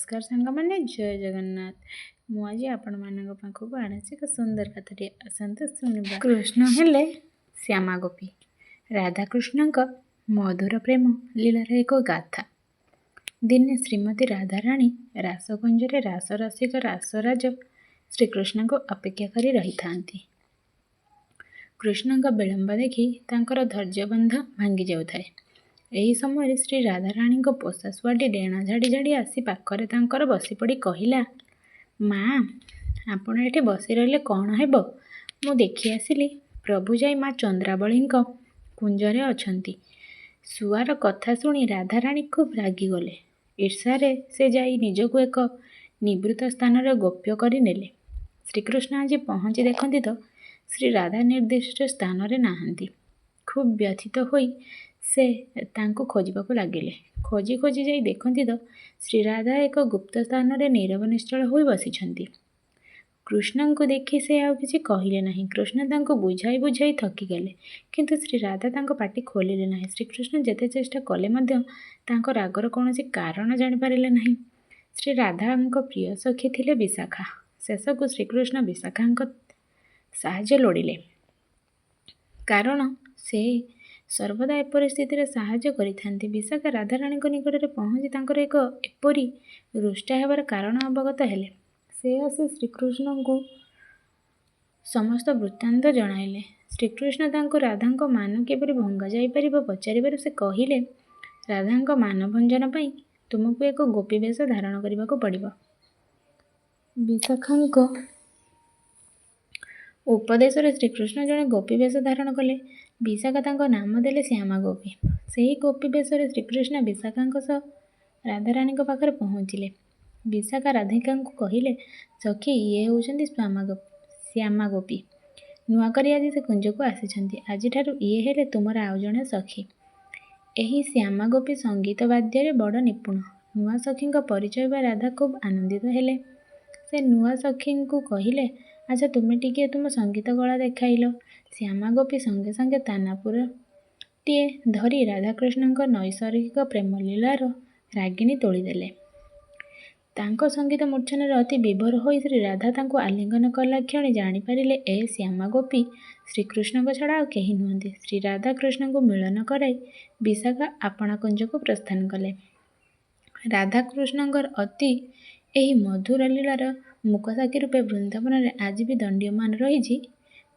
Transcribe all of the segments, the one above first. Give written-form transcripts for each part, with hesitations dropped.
नमस्कार सांग मैंने जय जगन्नाथ। मुझे आपण मान पाखक आनीसी एक सुंदर कथाटे आसतु शुणा। कृष्ण हेले श्यामा गोपी। राधाकृष्ण मधुर प्रेम लीलार एक गाथा। दिने श्रीमती राधाराणी रासकुंजरे रासरसिक रासराज श्रीकृष्ण को अपेक्षा करी रही थांती। कृष्ण विलंब देखी तांकर धैर्यबंध भांगी जाउथाए। एही समय श्री राधाराणी पोषा छुआटी डेणा झाड़ी झाड़ी आसी पाखरे तांकर बसी पड़ी कहिला, माँ आपण एठी बसी रहिले कौन हेब? मु देखी आसिली प्रभु जाई माँ चंद्रावली कुंजरे अछंती। सुआर कथा शुणी राधाराणी खूब रागिगले। ईर्षारे से जाई निजकु एक निवृत्त स्थान रे गोप्य करी नेले। श्रीकृष्ण आज पहुँची देखती तो श्री राधा निर्दिष्ट स्थान रे नाहांती। खूब व्यथित होई से तांको खोजिबाकु लागिले। खोजी खोजी जाई देखती तो श्री राधा एक गुप्त स्थान रे नीरव निश्चल होई बसिछंती। कृष्ण को देखी से आउ किछि कहिले नाही। कृष्ण तांको बुझाई बुझाई थकी गले, किंतु श्री राधा तांको पाटी खोलिले नाही। श्रीकृष्ण जेते चेष्टा कले मध्य तांको रागर कौनसी कारण जानि पारिले नाही। श्री राधांको प्रिय सखी थिले विशाखा। शेषकु श्रीकृष्ण विशाखांको साहाय्य लोड़िले, कारण से सर्वदा ए परिस्थिति साहाय्य करिथांती। विशाखा राधाराणी निकट में पहुँची तांकर एक एपरी रुष्टा हेबार कारण अवगत हेले। से आसी श्रीकृष्ण को समस्त वृत्तांत जणाइले। श्रीकृष्ण तांको राधांको मान किपरि भंगा जाई परिबो पचारिबारु से कहिले, राधांको मान भंजन पई तुमको एक गोपी वेश धारण करबाको पड़िबो। विशाखांको उपदेश श्रीकृष्ण जड़े गोपी वेश धारण कले। विशाखा तांको नाम देले श्यामा गोपी। सही गोपी वेश श्रीकृष्ण विशाखा राधाराणी पाखरे पहुँचिले। विशाखा राधिका कहिले, सखी ये होउछंती श्यामा गोपी। नुआ करी आज से कुंज को आसिछंती। आज ठारू ये हेले तुमर आउ जणे सखी। एही श्यामा गोपी संगीत वाद्य रे बड़ निपुण। नुआ सखी परिचय बा राधा खूब आनंदित हेले। से नुआ सखी को कहिले, अच्छा तुमे टिके तुम संगीत कला देखाइल। श्यामा गोपी संगे संगे तानापुर टीए धरी राधाकृष्ण नैसर्गिक प्रेम लीलार रागिणी तोड़ीदेले। तांको संगीत मूर्छन अति विभोर होई श्री राधा तांको आलिंगन कला क्षणी जानिपारिले ए श्यामा गोपी श्रीकृष्ण छड़ा आ केही नुहंती। श्री राधा कृष्ण को मिलन कराई विशाखा आपणा कुंज को प्रस्थान कले। राधाकृष्ण अति एही मधुर लीलार मुकसाक्षी रूपे वृंदावन रे आज भी दंडीयमान रही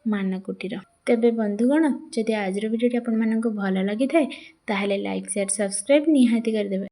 मानकुटीर। तेबे बंधुगण, जदि आज वीडियोटी आपण मानक भल लगी थाए ताहले लाइक शेयर सब्सक्राइब निहाती करदेबे।